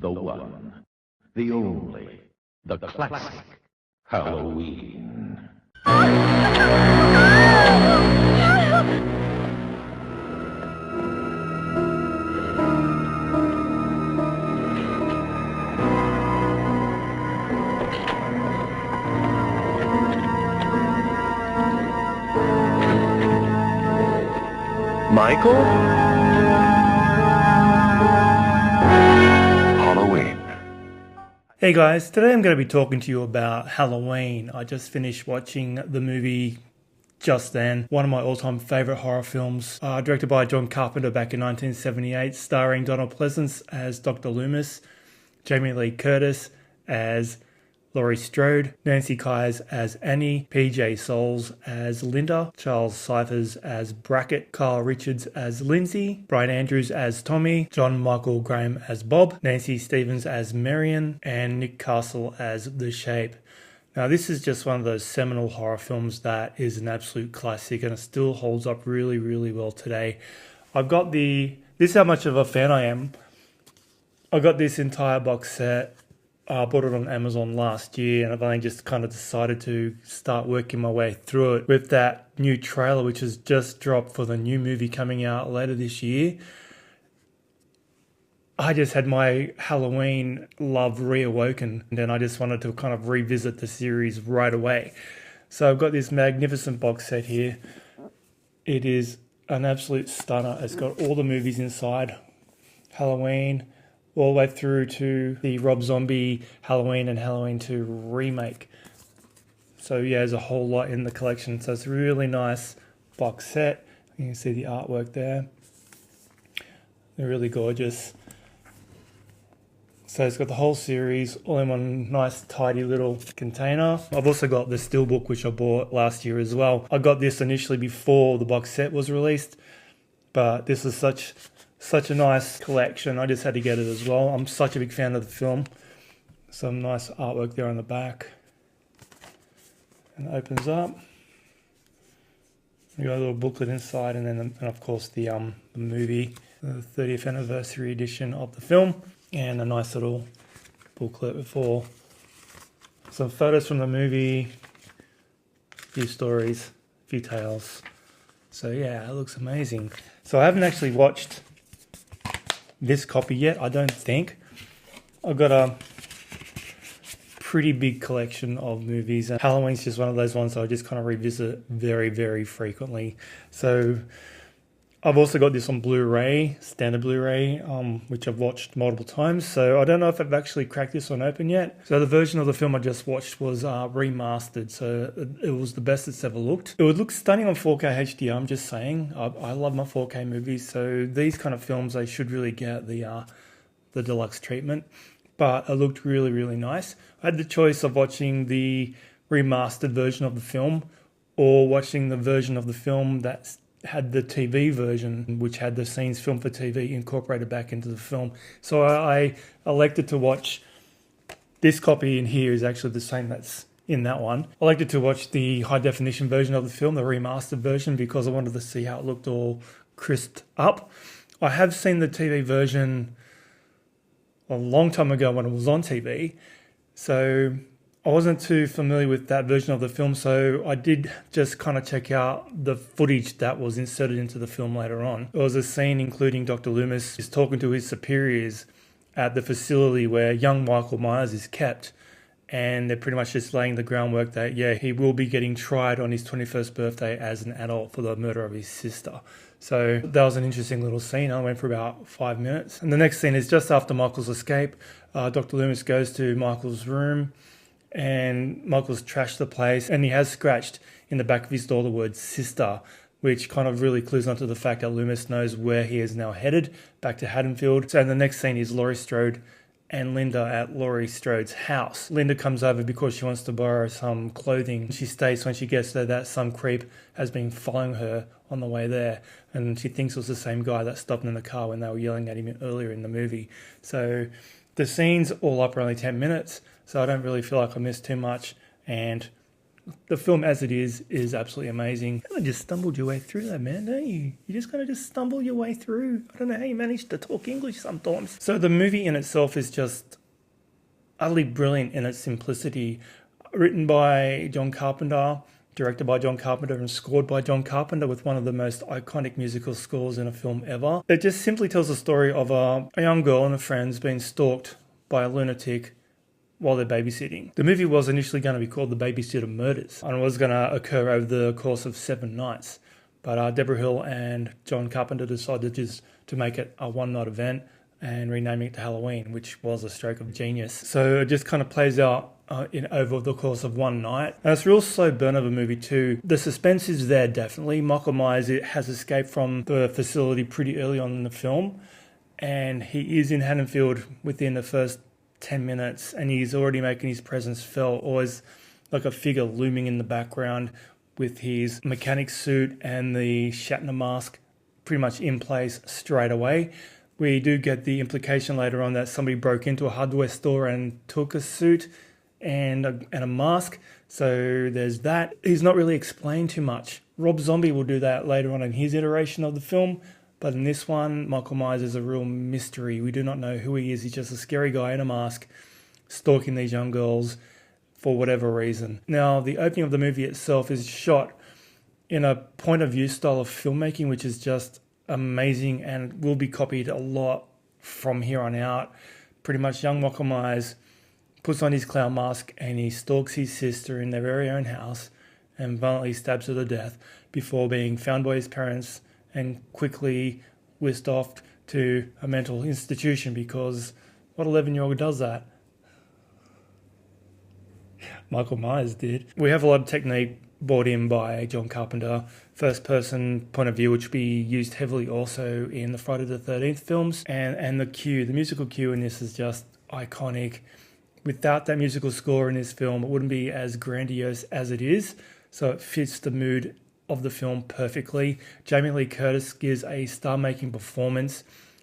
The one, the only, the classic Halloween. Michael? Halloween. Hey guys, today I'm going to be talking to you about Halloween. I just finished watching the movie just then, one of my all-time favourite horror films, directed by John Carpenter back in 1978, starring Donald Pleasence as Dr. Loomis, Jamie Lee Curtis as Laurie Strode, Nancy Kyes as Annie, PJ Souls as Linda, Charles Cyphers as Brackett, Kyle Richards as Lindsay, Brian Andrews as Tommy, John Michael Graham as Bob, Nancy Stevens as Marion, and Nick Castle as The Shape. Now this is just one of those seminal horror films that is an absolute classic and it still holds up really, really well today. This is how much of a fan I am. I got this entire box set. I bought it on Amazon last year and I've only just kind of decided to start working my way through it with that new trailer which has just dropped for the new movie coming out later this year. I just had my Halloween love reawoken and then I just wanted to kind of revisit the series right away. So I've got this magnificent box set here. It is an absolute stunner. It's got all the movies inside. Halloween, all the way through to the Rob Zombie Halloween and Halloween 2 remake. So yeah, there's a whole lot in the collection. So it's a really nice box set. You can see the artwork there. They're really gorgeous. So it's got the whole series all in one nice tidy little container. I've also got the steelbook which I bought last year as well. I got this initially before the box set was released, but this is such a nice collection. I just had to get it as well. I'm such a big fan of the film. Some nice artwork there on the back. And it opens up. You got a little booklet inside and then of course the movie, the 30th anniversary edition of the film. And a nice little booklet before some photos from the movie, a few stories, a few tales. So yeah, it looks amazing. So I haven't actually watched this copy yet, I don't think. I've got a pretty big collection of movies and Halloween's just one of those ones that I just kind of revisit very, very frequently. So I've also got this on Blu-ray, standard Blu-ray, which I've watched multiple times. So I don't know if I've actually cracked this one open yet. So the version of the film I just watched was remastered. So it was the best it's ever looked. It would look stunning on 4K HDR, I'm just saying. I love my 4K movies. So these kind of films, they should really get the deluxe treatment. But it looked really, really nice. I had the choice of watching the remastered version of the film or watching the version of the film that's had the TV version, which had the scenes filmed for TV incorporated back into the film. So I elected to watch this copy in here is actually the same that's in that one. I elected to watch the high definition version of the film, the remastered version, because I wanted to see how it looked all crisped up. I have seen the TV version a long time ago when it was on TV. So I wasn't too familiar with that version of the film, so I did just kind of check out the footage that was inserted into the film later on. There was a scene including Dr. Loomis is talking to his superiors at the facility where young Michael Myers is kept, and they're pretty much just laying the groundwork that, yeah, he will be getting tried on his 21st birthday as an adult for the murder of his sister. So that was an interesting little scene. I went for about 5 minutes. And the next scene is just after Michael's escape. Dr. Loomis goes to Michael's room, and Michael's trashed the place and he has scratched in the back of his door the word sister, which kind of really clues onto the fact that Loomis knows where he is now headed, back to Haddonfield. So the next scene is Laurie Strode and Linda at Laurie Strode's house. Linda comes over because she wants to borrow some clothing. She states when she gets there that some creep has been following her on the way there, and she thinks it was the same guy that stopped in the car when they were yelling at him earlier in the movie. So the scenes all up are only 10 minutes, so I don't really feel like I missed too much, and the film as it is absolutely amazing. You kind of just stumbled your way through that, man, don't you? You just kind of just stumble your way through. I don't know how you manage to talk English sometimes. So the movie in itself is just utterly brilliant in its simplicity. Written by John Carpenter, directed by John Carpenter, and scored by John Carpenter with one of the most iconic musical scores in a film ever. It just simply tells the story of a young girl and her friends being stalked by a lunatic while they're babysitting. The movie was initially going to be called The Babysitter Murders, and it was going to occur over the course of 7 nights. But Deborah Hill and John Carpenter decided just to make it a one-night event and renaming it to Halloween, which was a stroke of genius. So it just kind of plays out over the course of one night. And it's a real slow burn of a movie too. The suspense is there, definitely. Michael Myer has escaped from the facility pretty early on in the film, and he is in Haddonfield within the first 10 minutes, and he's already making his presence felt, always like a figure looming in the background with his mechanic suit and the Shatner mask pretty much in place straight away. We do get the implication later on that somebody broke into a hardware store and took a suit and a mask. So there's that. He's not really explained too much. Rob Zombie will do that later on in his iteration of the film. But in this one, Michael Myers is a real mystery. We do not know who he is. He's just a scary guy in a mask stalking these young girls for whatever reason. Now, the opening of the movie itself is shot in a point of view style of filmmaking, which is just amazing and will be copied a lot from here on out. Pretty much young Michael Myers puts on his clown mask and he stalks his sister in their very own house and violently stabs her to death before being found by his parents and quickly whisked off to a mental institution, because what 11-year-old does that? Michael Myers did. We have a lot of technique brought in by John Carpenter, first person point of view, which will be used heavily also in the Friday the 13th films, and the musical cue in this is just iconic. Without that musical score in this film, it wouldn't be as grandiose as it is, so it fits the mood of the film perfectly. Jamie Lee Curtis gives a star-making performance.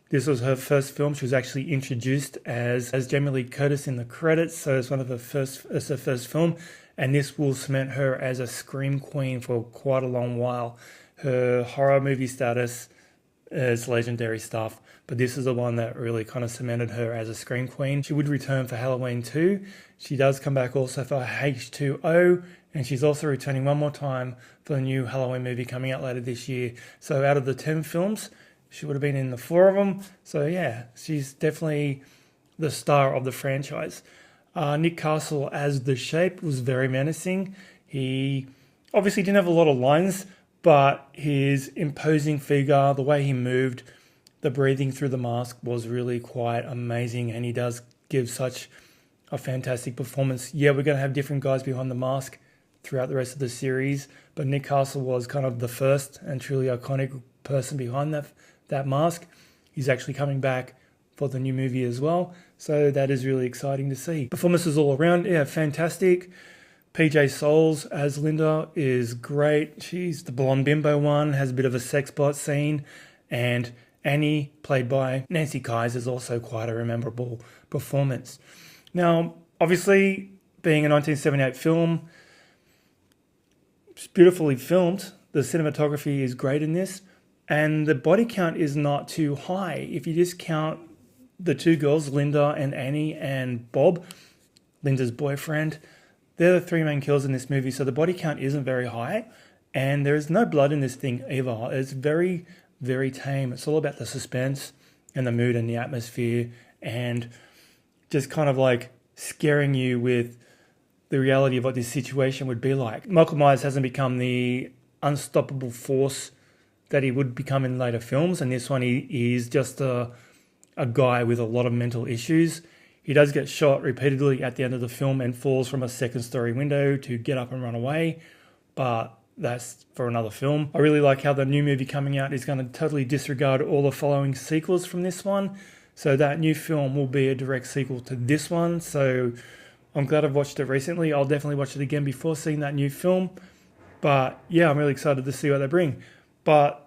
This was her first film. She was actually introduced as Jamie Lee Curtis in the credits, so it's her first film, and this will cement her as a scream queen for quite a long while. Her horror movie status is legendary stuff, but this is the one that really kind of cemented her as a scream queen. She would return for Halloween 2. She does come back also for H2O, and she's also returning one more time for the new Halloween movie coming out later this year. So out of the 10 films, she would have been in the 4 of them. So yeah, she's definitely the star of the franchise. Nick Castle as the Shape was very menacing. He obviously didn't have a lot of lines, but his imposing figure, the way he moved, the breathing through the mask was really quite amazing, and he does give such a fantastic performance. Yeah, we're going to have different guys behind the mask throughout the rest of the series, but Nick Castle was kind of the first and truly iconic person behind that mask. He's actually coming back for the new movie as well, so that is really exciting to see. Performances all around, yeah, fantastic. PJ Souls as Linda is great. She's the blonde bimbo one, has a bit of a sex bot scene, and Annie, played by Nancy Kyes, is also quite a memorable performance. Now, obviously, being a 1978 film, it's beautifully filmed. The cinematography is great in this, and the body count is not too high. If you just count the 2 girls, Linda and Annie and Bob, Linda's boyfriend, they're the 3 main kills in this movie, so the body count isn't very high, and there is no blood in this thing either. It's very, very tame. It's all about the suspense and the mood and the atmosphere, and just kind of like scaring you with the reality of what this situation would be like. Michael Myers hasn't become the unstoppable force that he would become in later films, and this one he is just a guy with a lot of mental issues. He does get shot repeatedly at the end of the film and falls from a 2nd-story window to get up and run away, but that's for another film. I really like how the new movie coming out is going to totally disregard all the following sequels from this one, so that new film will be a direct sequel to this one. So I'm glad I've watched it recently. I'll definitely watch it again before seeing that new film, but yeah, I'm really excited to see what they bring. But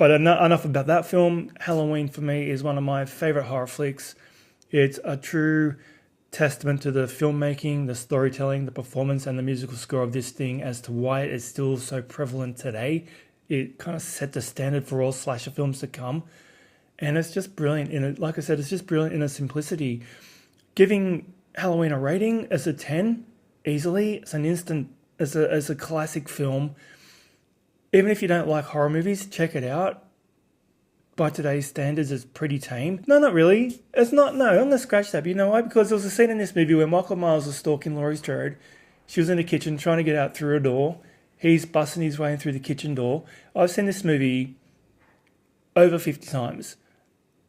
enough about that film. Halloween for me is one of my favourite horror flicks. It's a true testament to the filmmaking, the storytelling, the performance, and the musical score of this thing as to why it is still so prevalent today. It kind of set the standard for all slasher films to come. And it's just brilliant in it. Like I said, it's just brilliant in its simplicity. Giving Halloween a rating as a 10, easily. It's an instant, as a classic film. Even if you don't like horror movies, check it out. By today's standards, it's pretty tame. No, not really. It's not. No, I'm going to scratch that. But you know why? Because there was a scene in this movie where Michael Myer was stalking Laurie Strode. She was in the kitchen trying to get out through a door. He's busting his way in through the kitchen door. I've seen this movie over 50 times.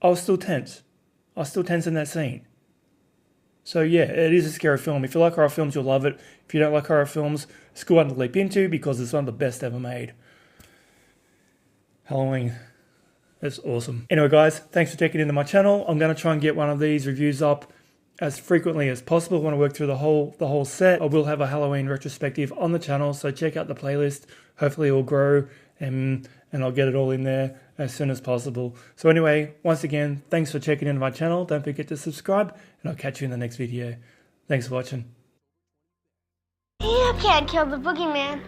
I was still tense. I was still tense in that scene. So yeah, it is a scary film. If you like horror films, you'll love it. If you don't like horror films, it's a good one to leap into because it's one of the best ever made. Halloween. It's awesome. Anyway, guys, thanks for checking into my channel. I'm going to try and get one of these reviews up as frequently as possible. I want to work through the whole set. I will have a Halloween retrospective on the channel, so check out the playlist. Hopefully it will grow and I'll get it all in there as soon as possible. So anyway, once again, thanks for checking into my channel. Don't forget to subscribe and I'll catch you in the next video. Thanks for watching. You can't kill the boogeyman.